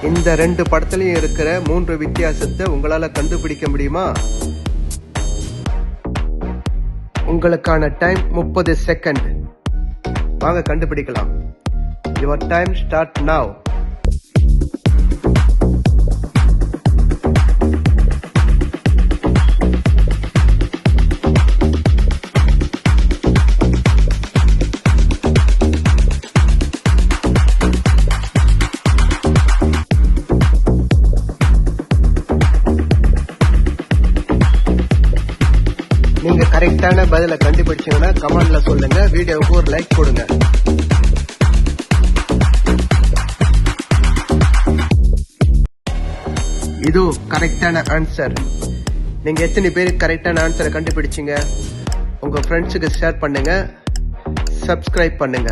இந்த ரெண்டு படத்துலயும் இருக்கிற 3 வித்தியாசத்தை உங்களால கண்டுபிடிக்க முடியுமா? உங்களுக்கான டைம் 30 செகண்ட். வாங்க கண்டுபிடிக்கலாம். Your time start now. நீங்க கரெக்டான பதில கண்டுபிடிச்சீங்கன்னா கமெண்ட்ல சொல்லுங்க. வீடியோவுக்கு ஒரு லைக் கொடுங்க. இது கரெக்டான ஆன்சர். நீங்க எத்தனை பேர் கரெக்டான ஆன்சரை கண்டுபிடிச்சீங்க? உங்க ஃப்ரெண்ட்ஸுக்கு ஷேர் பண்ணுங்க, சப்ஸ்கிரைப் பண்ணுங்க.